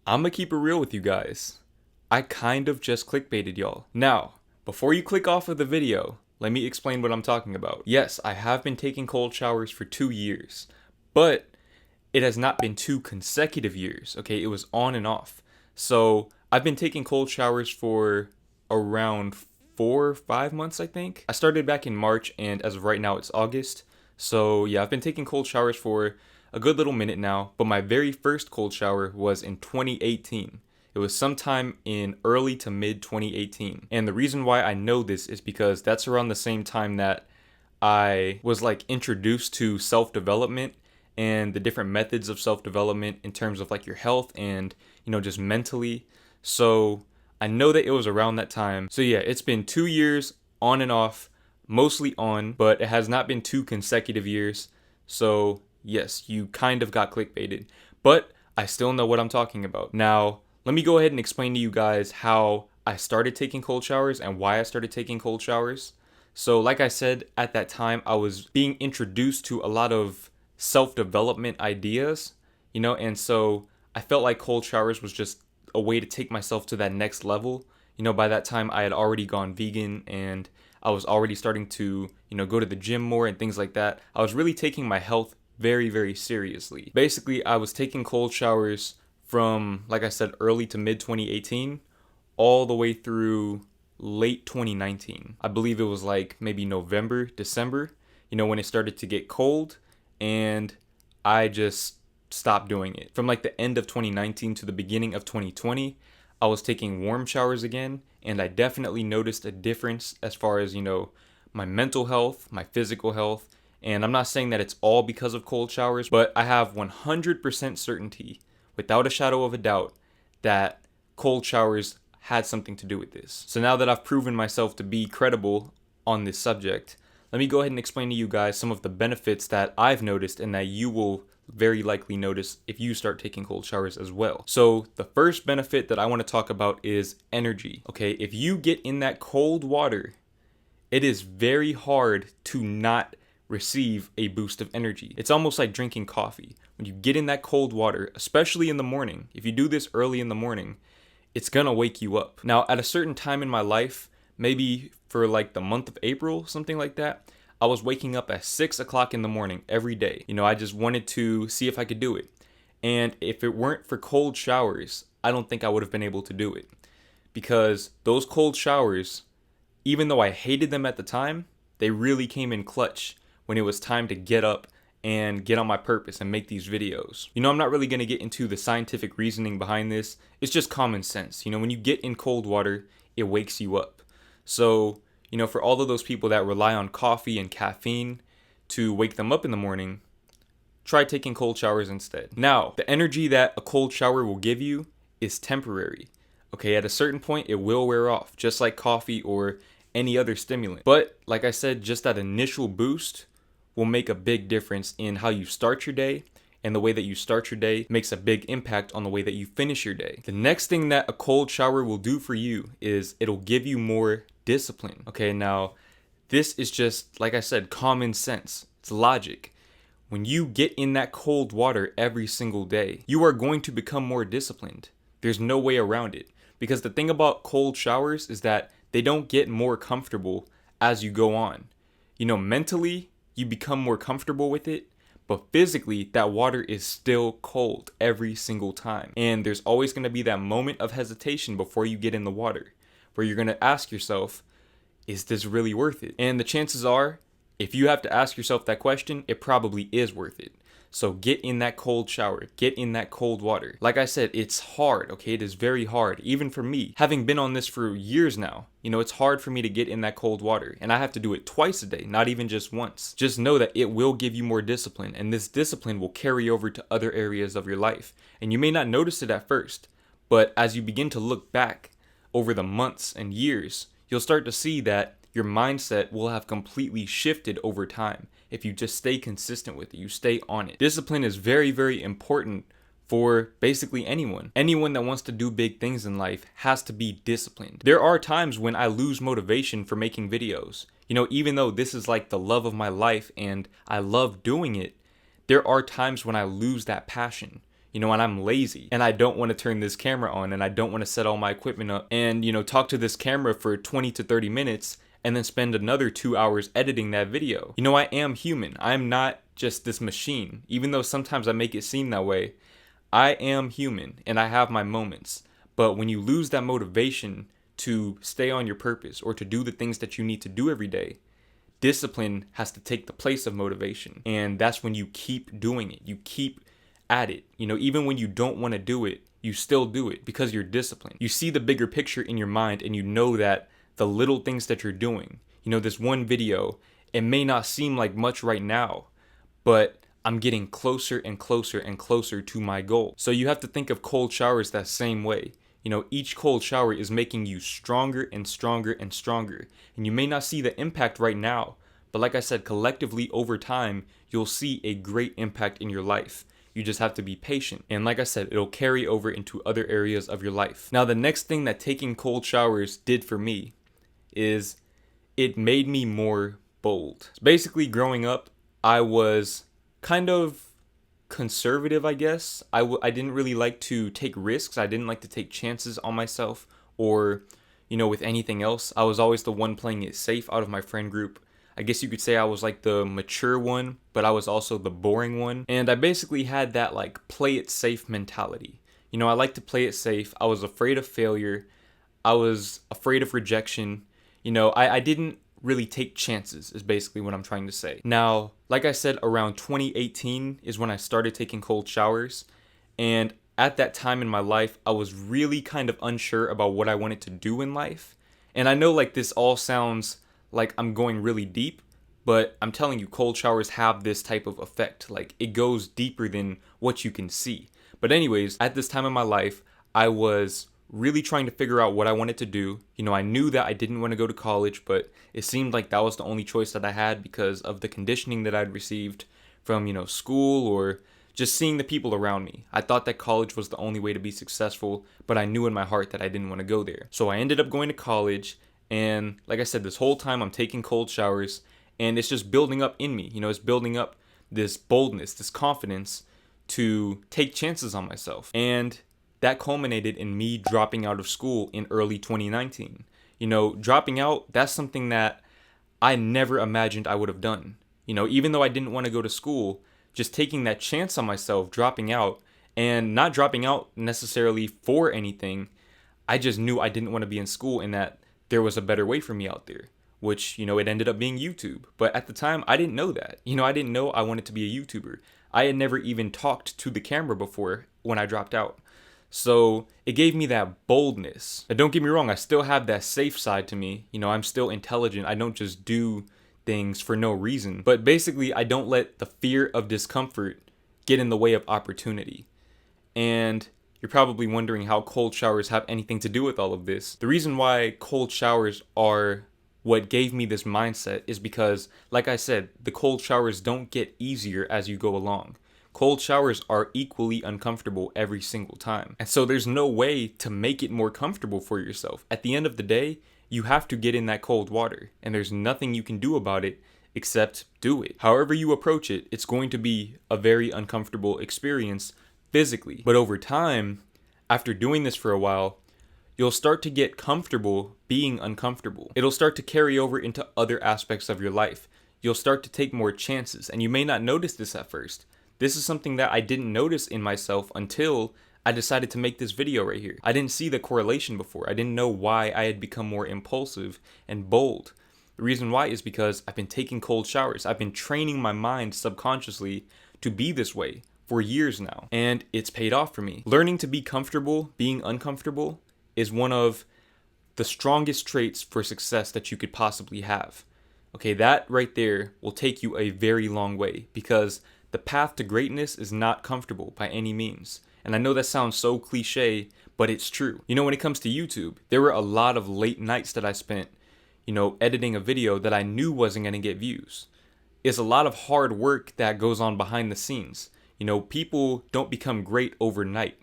I'ma keep it real with you guys. I kind of just clickbaited y'all. Now, before you click off of the video, let me explain what I'm talking about. Yes, I have been taking cold showers for 2 years, but it has not been 2 consecutive years, okay? It was on and off. So I've been taking cold showers for around 4 or 5 months, I think. I started back in March, and as of right now, it's August. So yeah, I've been taking cold showers for a good little minute now, but my very first cold shower was in 2018. It was sometime in early to mid 2018. And the reason why I know this is because that's around the same time that I was like introduced to self-development and the different methods of self-development in terms of like your health and, just mentally. So I know that it was around that time. So yeah, it's been 2 years on and off, mostly on, but it has not been 2 consecutive years. So yes, you kind of got clickbaited, but I still know what I'm talking about. Now, let me go ahead and explain to you guys how I started taking cold showers and why I started taking cold showers. So, like I said, at that time, I was being introduced to a lot of self development ideas, and so I felt like cold showers was just a way to take myself to that next level. By that time, I had already gone vegan and I was already starting to, go to the gym more and things like that. I was really taking my health very, very seriously. Basically, I was taking cold showers from, like I said, early to mid 2018 all the way through late 2019. I believe it was like maybe November, December, when it started to get cold, and I just stopped doing it. From like the end of 2019 to the beginning of 2020, I was taking warm showers again, and I definitely noticed a difference as far as, my mental health, my physical health. And I'm not saying that it's all because of cold showers, but I have 100% certainty, without a shadow of a doubt, that cold showers had something to do with this. So now that I've proven myself to be credible on this subject, let me go ahead and explain to you guys some of the benefits that I've noticed and that you will very likely notice if you start taking cold showers as well. So the first benefit that I want to talk about is energy. Okay, if you get in that cold water, it is very hard to not receive a boost of energy. It's almost like drinking coffee. When you get in that cold water, especially in the morning, if you do this early in the morning, it's gonna wake you up. Now, at a certain time in my life, maybe for like the month of April, something like that, I was waking up at 6 o'clock in the morning every day. I just wanted to see if I could do it. And if it weren't for cold showers, I don't think I would have been able to do it. Because those cold showers, even though I hated them at the time, they really came in clutch when it was time to get up and get on my purpose and make these videos. I'm not really going to get into the scientific reasoning behind this. It's just common sense. When you get in cold water, it wakes you up. So, for all of those people that rely on coffee and caffeine to wake them up in the morning, try taking cold showers instead. Now, the energy that a cold shower will give you is temporary. Okay, at a certain point, it will wear off, just like coffee or any other stimulant. But, like I said, just that initial boost will make a big difference in how you start your day, and the way that you start your day makes a big impact on the way that you finish your day. The next thing that a cold shower will do for you is it'll give you more discipline. Okay, now this is just, like I said, common sense. It's logic. When you get in that cold water every single day, you are going to become more disciplined. There's no way around it. Because the thing about cold showers is that they don't get more comfortable as you go on. Mentally, you become more comfortable with it, but physically, that water is still cold every single time. And there's always going to be that moment of hesitation before you get in the water, where you're going to ask yourself, is this really worth it? And the chances are, if you have to ask yourself that question, it probably is worth it. So get in that cold shower, get in that cold water. Like I said, it's hard, okay? It is very hard, even for me. Having been on this for years now, it's hard for me to get in that cold water, and I have to do it twice a day, not even just once. Just know that it will give you more discipline, and this discipline will carry over to other areas of your life. And you may not notice it at first, but as you begin to look back over the months and years, you'll start to see that your mindset will have completely shifted over time if you just stay consistent with it, you stay on it. Discipline is very, very important for basically anyone. Anyone that wants to do big things in life has to be disciplined. There are times when I lose motivation for making videos. Even though this is like the love of my life and I love doing it, there are times when I lose that passion. and I'm lazy and I don't want to turn this camera on and I don't want to set all my equipment up and, talk to this camera for 20 to 30 minutes and then spend another 2 hours editing that video. I am human. I'm not just this machine. Even though sometimes I make it seem that way, I am human and I have my moments. But when you lose that motivation to stay on your purpose or to do the things that you need to do every day, discipline has to take the place of motivation. And that's when you keep doing it. You keep at it. Even when you don't want to do it, you still do it because you're disciplined. You see the bigger picture in your mind and you know that the little things that you're doing, this one video, it may not seem like much right now, but I'm getting closer and closer and closer to my goal. So you have to think of cold showers that same way. Each cold shower is making you stronger and stronger and stronger. And you may not see the impact right now, but like I said, collectively over time, you'll see a great impact in your life. You just have to be patient. And like I said, it'll carry over into other areas of your life. Now, the next thing that taking cold showers did for me is it made me more bold. Basically, growing up, I was kind of conservative, I guess. I didn't really like to take risks. I didn't like to take chances on myself or, with anything else. I was always the one playing it safe out of my friend group. I guess you could say I was like the mature one, but I was also the boring one. And I basically had that like play it safe mentality. I like to play it safe. I was afraid of failure. I was afraid of rejection. I didn't really take chances is basically what I'm trying to say. Now, like I said, around 2018 is when I started taking cold showers. And at that time in my life, I was really kind of unsure about what I wanted to do in life. And I know like this all sounds like I'm going really deep, but I'm telling you, cold showers have this type of effect. Like it goes deeper than what you can see. But anyways, at this time in my life, I was really trying to figure out what I wanted to do. I knew that I didn't want to go to college, but it seemed like that was the only choice that I had because of the conditioning that I'd received from, school or just seeing the people around me. I thought that college was the only way to be successful, but I knew in my heart that I didn't want to go there. So I ended up going to college, and like I said, this whole time I'm taking cold showers, and it's just building up in me. It's building up this boldness, this confidence to take chances on myself. And that culminated in me dropping out of school in early 2019. Dropping out, that's something that I never imagined I would have done. Even though I didn't want to go to school, just taking that chance on myself, dropping out, and not dropping out necessarily for anything, I just knew I didn't want to be in school and that there was a better way for me out there, which, it ended up being YouTube. But at the time, I didn't know that. I didn't know I wanted to be a YouTuber. I had never even talked to the camera before when I dropped out. So it gave me that boldness. Now, don't get me wrong, I still have that safe side to me. I'm still intelligent. I don't just do things for no reason. But basically, I don't let the fear of discomfort get in the way of opportunity. And you're probably wondering how cold showers have anything to do with all of this. The reason why cold showers are what gave me this mindset is because, like I said, the cold showers don't get easier as you go along. Cold showers are equally uncomfortable every single time. And so there's no way to make it more comfortable for yourself. At the end of the day, you have to get in that cold water, and there's nothing you can do about it except do it. However you approach it, it's going to be a very uncomfortable experience physically. But over time, after doing this for a while, you'll start to get comfortable being uncomfortable. It'll start to carry over into other aspects of your life. You'll start to take more chances, and you may not notice this at first. This is something that I didn't notice in myself until I decided to make this video right here. I didn't see the correlation before. I didn't know why I had become more impulsive and bold. The reason why is because I've been taking cold showers. I've been training my mind subconsciously to be this way for years now, and it's paid off for me. Learning to be comfortable being uncomfortable is one of the strongest traits for success that you could possibly have. Okay, that right there will take you a very long way because the path to greatness is not comfortable by any means. And I know that sounds so cliche, but it's true. When it comes to YouTube, there were a lot of late nights that I spent, editing a video that I knew wasn't going to get views. It's a lot of hard work that goes on behind the scenes. People don't become great overnight.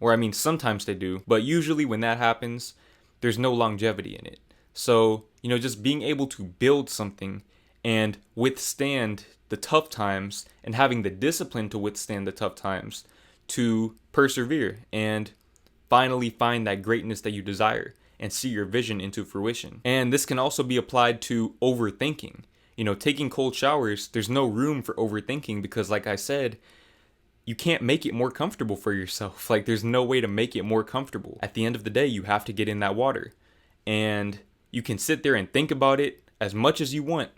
Or sometimes they do, but usually when that happens, there's no longevity in it. So, just being able to build something and withstand the tough times and having the discipline to withstand the tough times to persevere and finally find that greatness that you desire and see your vision into fruition. And this can also be applied to overthinking. Taking cold showers, there's no room for overthinking because, like I said, you can't make it more comfortable for yourself. Like, there's no way to make it more comfortable. At the end of the day, you have to get in that water. And you can sit there and think about it as much as you want,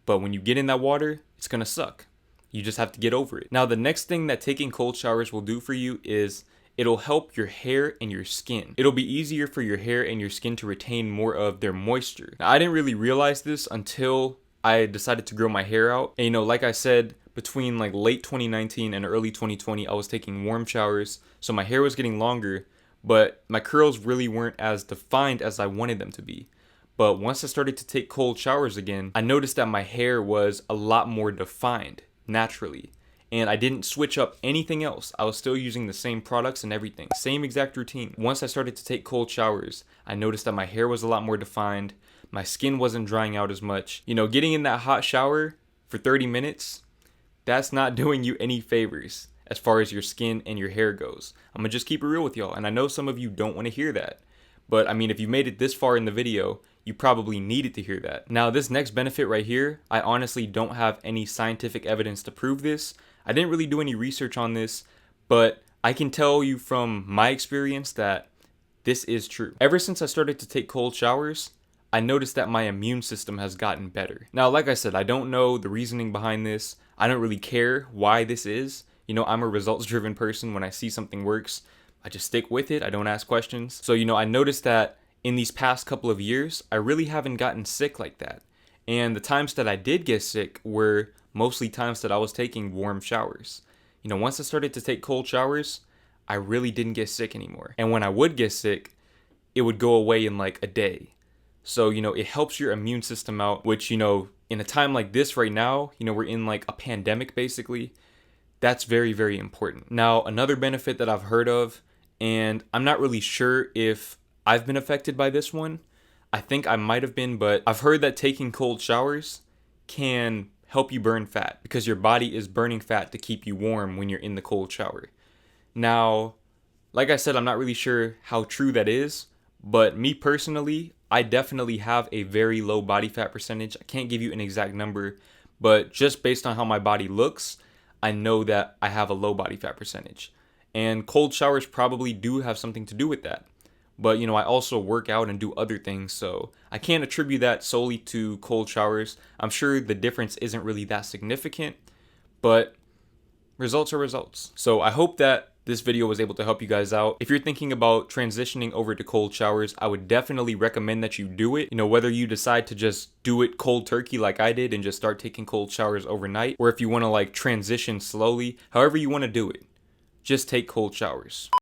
but when you get in that water, it's gonna suck. You just have to get over it. Now, the next thing that taking cold showers will do for you is it'll help your hair and your skin. It'll be easier for your hair and your skin to retain more of their moisture. Now, I didn't really realize this until I decided to grow my hair out. And like I said, between like late 2019 and early 2020, I was taking warm showers, so my hair was getting longer, but my curls really weren't as defined as I wanted them to be. But once I started to take cold showers again, I noticed that my hair was a lot more defined naturally. And I didn't switch up anything else. I was still using the same products and everything, same exact routine. Once I started to take cold showers, I noticed that my hair was a lot more defined. My skin wasn't drying out as much. Getting in that hot shower for 30 minutes, that's not doing you any favors as far as your skin and your hair goes. I'm gonna just keep it real with y'all. And I know some of you don't want to hear that. But I mean, if you made it this far in the video, you probably needed to hear that. Now, this next benefit right here, I honestly don't have any scientific evidence to prove this. I didn't really do any research on this, but I can tell you from my experience that this is true. Ever since I started to take cold showers, I noticed that my immune system has gotten better. Now, like I said, I don't know the reasoning behind this. I don't really care why this is. I'm a results-driven person. When I see something works, I just stick with it. I don't ask questions. So, I noticed that in these past couple of years, I really haven't gotten sick like that. And the times that I did get sick were mostly times that I was taking warm showers. Once I started to take cold showers, I really didn't get sick anymore. And when I would get sick, it would go away in like a day. So, it helps your immune system out, which, in a time like this right now, we're in like a pandemic basically. That's very, very important. Now, another benefit that I've heard of, and I'm not really sure if I've been affected by this one. I think I might have been, but I've heard that taking cold showers can help you burn fat because your body is burning fat to keep you warm when you're in the cold shower. Now, like I said, I'm not really sure how true that is, but me personally, I definitely have a very low body fat percentage. I can't give you an exact number, but just based on how my body looks, I know that I have a low body fat percentage. And cold showers probably do have something to do with that. But, I also work out and do other things, so I can't attribute that solely to cold showers. I'm sure the difference isn't really that significant, but results are results. So I hope that this video was able to help you guys out. If you're thinking about transitioning over to cold showers, I would definitely recommend that you do it. Whether you decide to just do it cold turkey like I did and just start taking cold showers overnight, or if you want to like transition slowly, however you want to do it, just take cold showers.